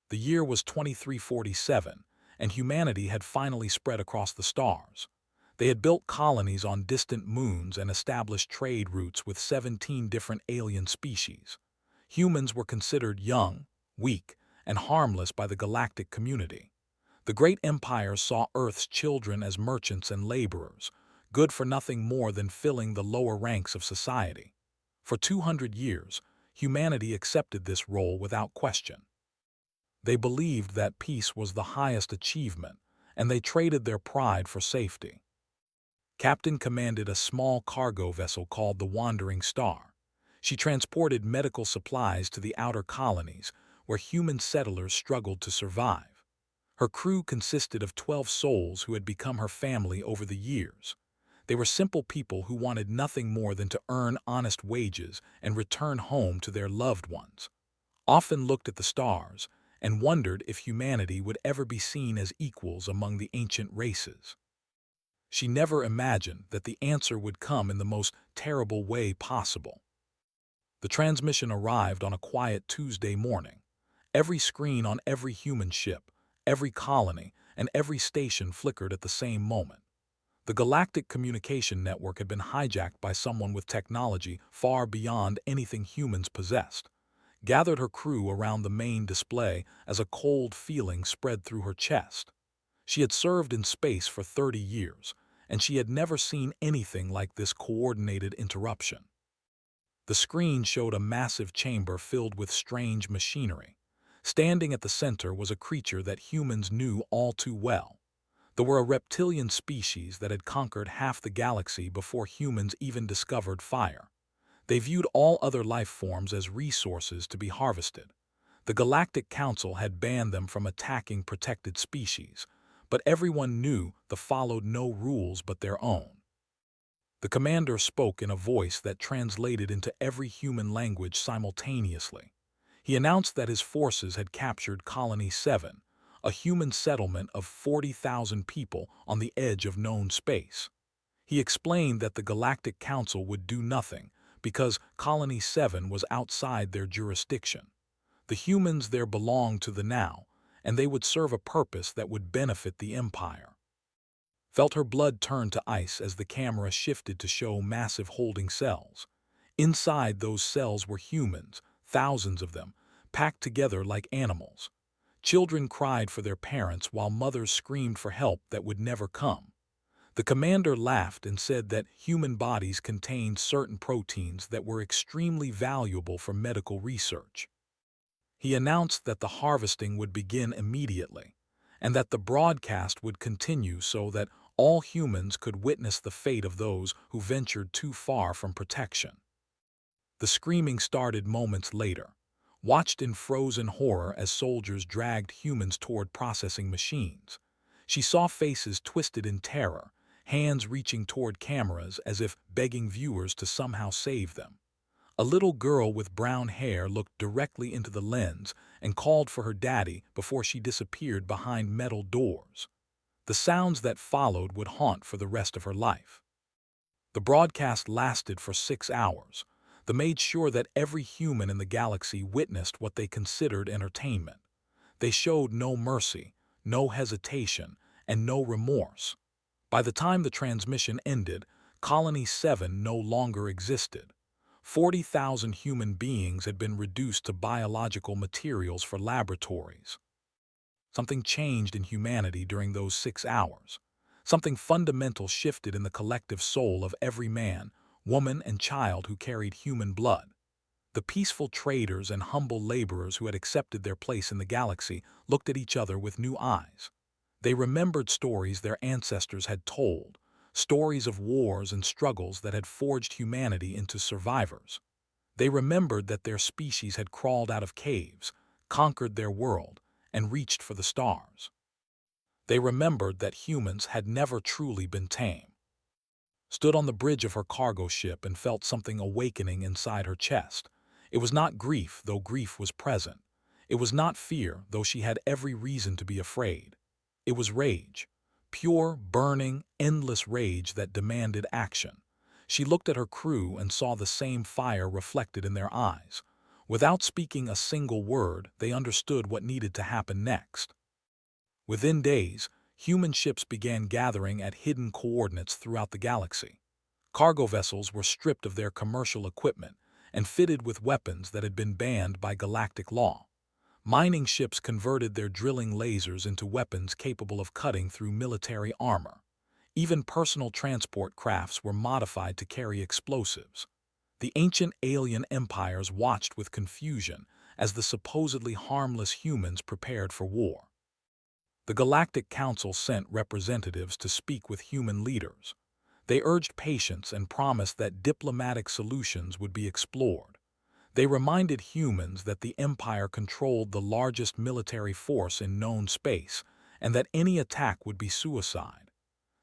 The year was 2347, and humanity had finally spread across the stars. They had built colonies on distant moons and established trade routes with 17 different alien species. Humans were considered young, weak, and harmless by the galactic community. The great empires saw Earth's children as merchants and laborers, good for nothing more than filling the lower ranks of society. For 200 years, humanity accepted this role without question. They believed that peace was the highest achievement, and they traded their pride for safety. Captain commanded a small cargo vessel called the Wandering Star. She transported medical supplies to the outer colonies, where human settlers struggled to survive. Her crew consisted of 12 souls who had become her family over the years. They were simple people who wanted nothing more than to earn honest wages and return home to their loved ones. Often looked at the stars and wondered if humanity would ever be seen as equals among the ancient races. She never imagined that the answer would come in the most terrible way possible. The transmission arrived on a quiet Tuesday morning. Every screen on every human ship, every colony, and every station flickered at the same moment. The galactic communication network had been hijacked by someone with technology far beyond anything humans possessed. Gathered her crew around the main display as a cold feeling spread through her chest. She had served in space for 30 years, and she had never seen anything like this coordinated interruption. The screen showed a massive chamber filled with strange machinery. Standing at the center was a creature that humans knew all too well. They were a reptilian species that had conquered half the galaxy before humans even discovered fire. They viewed all other life forms as resources to be harvested. The Galactic Council had banned them from attacking protected species, but everyone knew they followed no rules but their own. The commander spoke in a voice that translated into every human language simultaneously. He announced that his forces had captured Colony 7, a human settlement of 40,000 people on the edge of known space. He explained that the Galactic Council would do nothing because Colony 7 was outside their jurisdiction. The humans there belonged to the now, and they would serve a purpose that would benefit the Empire. Felt her blood turn to ice as the camera shifted to show massive holding cells. Inside those cells were humans, thousands of them, packed together like animals. Children cried for their parents while mothers screamed for help that would never come. The commander laughed and said that human bodies contained certain proteins that were extremely valuable for medical research. He announced that the harvesting would begin immediately, and that the broadcast would continue so that all humans could witness the fate of those who ventured too far from protection. The screaming started moments later, watched in frozen horror as soldiers dragged humans toward processing machines. She saw faces twisted in terror, hands reaching toward cameras as if begging viewers to somehow save them. A little girl with brown hair looked directly into the lens and called for her daddy before she disappeared behind metal doors. The sounds that followed would haunt for the rest of her life. The broadcast lasted for 6 hours. They made sure that every human in the galaxy witnessed what they considered entertainment. They showed no mercy, no hesitation, and no remorse. By the time the transmission ended, Colony 7 no longer existed. 40,000 human beings had been reduced to biological materials for laboratories. Something changed in humanity during those 6 hours. Something fundamental shifted in the collective soul of every man, woman, and child who carried human blood. The peaceful traders and humble laborers who had accepted their place in the galaxy looked at each other with new eyes. They remembered stories their ancestors had told, stories of wars and struggles that had forged humanity into survivors. They remembered that their species had crawled out of caves, conquered their world, and reached for the stars. They remembered that humans had never truly been tame. Stood on the bridge of her cargo ship and felt something awakening inside her chest. It was not grief, though grief was present. It was not fear, though she had every reason to be afraid. It was rage. Pure, burning, endless rage that demanded action. She looked at her crew and saw the same fire reflected in their eyes. Without speaking a single word, they understood what needed to happen next. Within days, human ships began gathering at hidden coordinates throughout the galaxy. Cargo vessels were stripped of their commercial equipment and fitted with weapons that had been banned by galactic law. Mining ships converted their drilling lasers into weapons capable of cutting through military armor. Even personal transport crafts were modified to carry explosives. The ancient alien empires watched with confusion as the supposedly harmless humans prepared for war. The Galactic Council sent representatives to speak with human leaders. They urged patience and promised that diplomatic solutions would be explored. They reminded humans that the Empire controlled the largest military force in known space and that any attack would be suicide.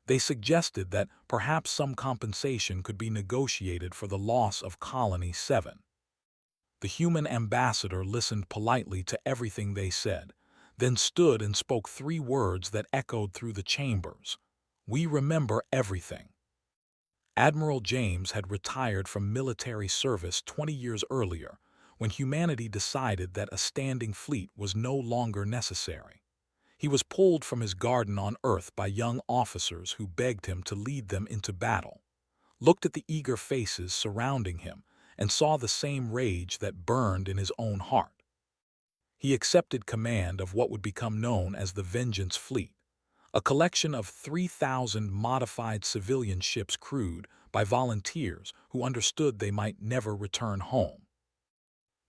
They suggested that perhaps some compensation could be negotiated for the loss of Colony 7. The human ambassador listened politely to everything they said, then stood and spoke 3 words that echoed through the chambers. "We remember everything." Admiral James had retired from military service 20 years earlier, when humanity decided that a standing fleet was no longer necessary. He was pulled from his garden on Earth by young officers who begged him to lead them into battle, looked at the eager faces surrounding him, and saw the same rage that burned in his own heart. He accepted command of what would become known as the Vengeance Fleet, a collection of 3,000 modified civilian ships crewed by volunteers who understood they might never return home.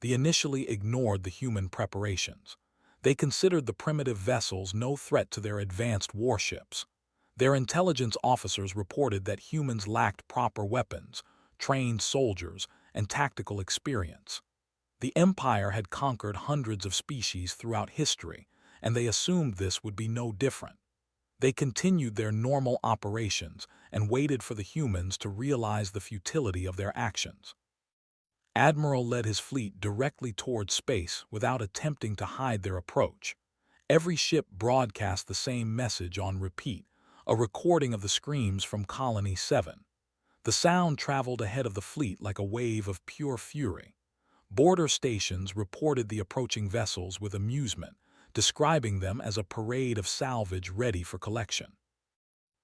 They initially ignored the human preparations. They considered the primitive vessels no threat to their advanced warships. Their intelligence officers reported that humans lacked proper weapons, trained soldiers, and tactical experience. The Empire had conquered hundreds of species throughout history, and they assumed this would be no different. They continued their normal operations and waited for the humans to realize the futility of their actions. Admiral led his fleet directly toward space without attempting to hide their approach. Every ship broadcast the same message on repeat, a recording of the screams from Colony 7. The sound traveled ahead of the fleet like a wave of pure fury. Border stations reported the approaching vessels with amusement, describing them as a parade of salvage ready for collection.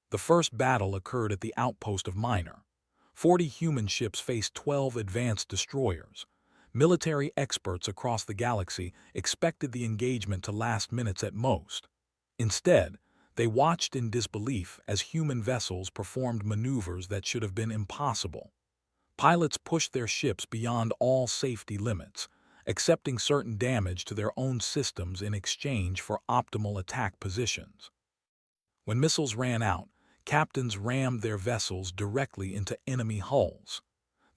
The first battle occurred at the outpost of Minor. 40 human ships faced 12 advanced destroyers. Military experts across the galaxy expected the engagement to last minutes at most. Instead, they watched in disbelief as human vessels performed maneuvers that should have been impossible. Pilots pushed their ships beyond all safety limits, accepting certain damage to their own systems in exchange for optimal attack positions. When missiles ran out, captains rammed their vessels directly into enemy hulls.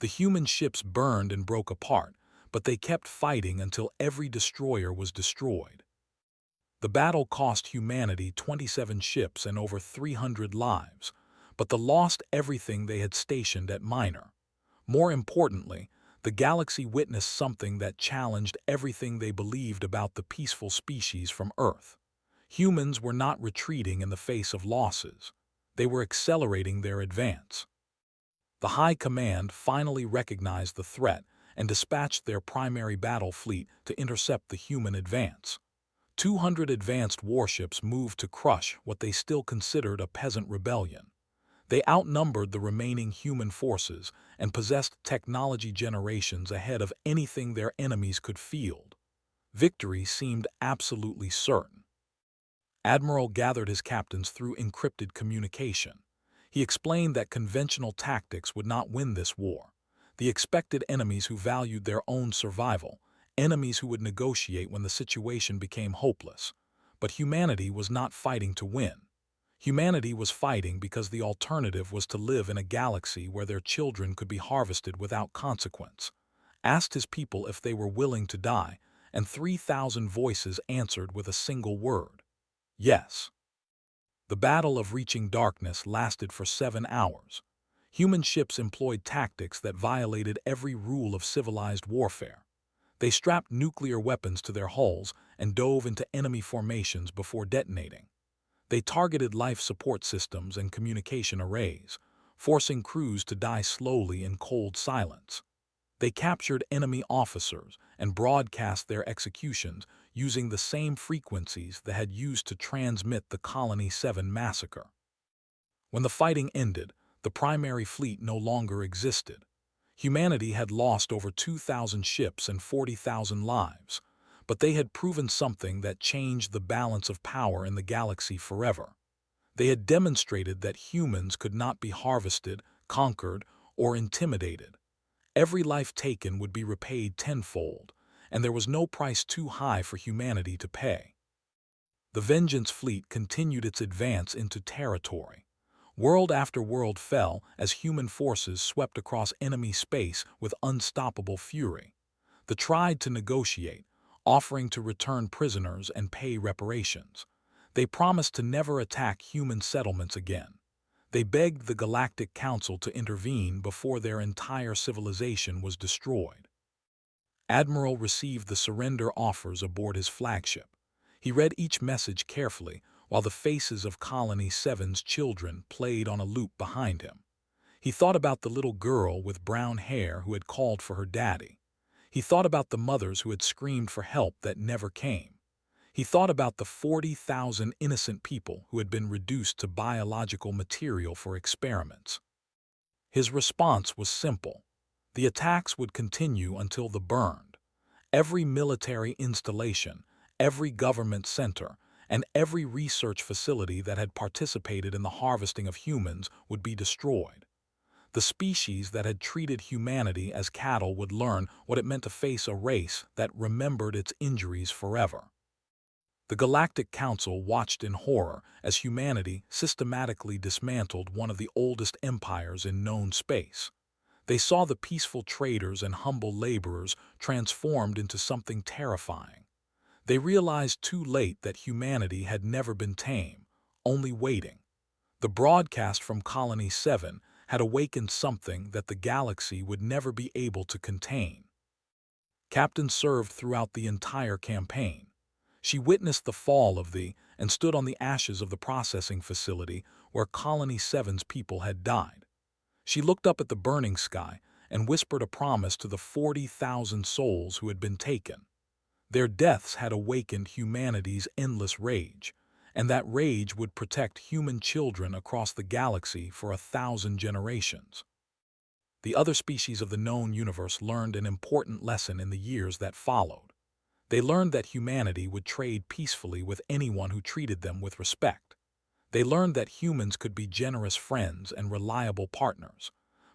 The human ships burned and broke apart, but they kept fighting until every destroyer was destroyed. The battle cost humanity 27 ships and over 300 lives, but they lost everything they had stationed at Minor. More importantly, the galaxy witnessed something that challenged everything they believed about the peaceful species from Earth. Humans were not retreating in the face of losses. They were accelerating their advance. The High Command finally recognized the threat and dispatched their primary battle fleet to intercept the human advance. 200 advanced warships moved to crush what they still considered a peasant rebellion. They outnumbered the remaining human forces and possessed technology generations ahead of anything their enemies could field. Victory seemed absolutely certain. Admiral gathered his captains through encrypted communication. He explained that conventional tactics would not win this war. They expected enemies who valued their own survival, enemies who would negotiate when the situation became hopeless. But humanity was not fighting to win. Humanity was fighting because the alternative was to live in a galaxy where their children could be harvested without consequence. Asked his people if they were willing to die, and 3,000 voices answered with a single word: yes. The battle of reaching darkness lasted for 7 hours. Human ships employed tactics that violated every rule of civilized warfare. They strapped nuclear weapons to their hulls and dove into enemy formations before detonating. They targeted life support systems and communication arrays, forcing crews to die slowly in cold silence. They captured enemy officers and broadcast their executions using the same frequencies that had used to transmit the Colony 7 massacre. When the fighting ended, the primary fleet no longer existed. Humanity had lost over 2,000 ships and 40,000 lives, but they had proven something that changed the balance of power in the galaxy forever. They had demonstrated that humans could not be harvested, conquered, or intimidated. Every life taken would be repaid tenfold, and there was no price too high for humanity to pay. The Vengeance fleet continued its advance into territory. World after world fell as human forces swept across enemy space with unstoppable fury. They tried to negotiate, offering to return prisoners and pay reparations. They promised to never attack human settlements again. They begged the Galactic Council to intervene before their entire civilization was destroyed. Admiral received the surrender offers aboard his flagship. He read each message carefully while the faces of Colony 7's children played on a loop behind him. He thought about the little girl with brown hair who had called for her daddy. He thought about the mothers who had screamed for help that never came. He thought about the 40,000 innocent people who had been reduced to biological material for experiments. His response was simple. The attacks would continue until they burned. Every military installation, every government center, and every research facility that had participated in the harvesting of humans would be destroyed. The species that had treated humanity as cattle would learn what it meant to face a race that remembered its injuries forever. The Galactic Council watched in horror as humanity systematically dismantled one of the oldest empires in known space. They saw the peaceful traders and humble laborers transformed into something terrifying. They realized too late that humanity had never been tame, only waiting. The broadcast from Colony 7 had awakened something that the galaxy would never be able to contain. Captain served throughout the entire campaign. She witnessed the fall of and stood on the ashes of the processing facility where Colony 7's people had died. She looked up at the burning sky and whispered a promise to the 40,000 souls who had been taken. Their deaths had awakened humanity's endless rage, and that rage would protect human children across the galaxy for 1,000 generations. The other species of the known universe learned an important lesson in the years that followed. They learned that humanity would trade peacefully with anyone who treated them with respect. They learned that humans could be generous friends and reliable partners,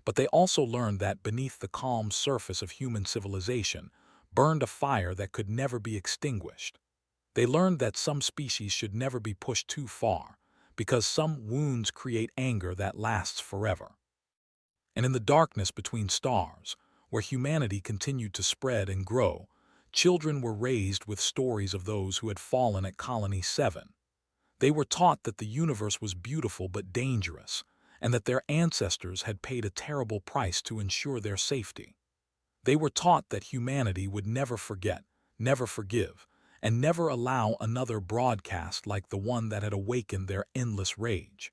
but they also learned that beneath the calm surface of human civilization burned a fire that could never be extinguished. They learned that some species should never be pushed too far, because some wounds create anger that lasts forever. And in the darkness between stars, where humanity continued to spread and grow, children were raised with stories of those who had fallen at Colony 7. They were taught that the universe was beautiful but dangerous, and that their ancestors had paid a terrible price to ensure their safety. They were taught that humanity would never forget, never forgive, and never allow another broadcast like the one that had awakened their endless rage.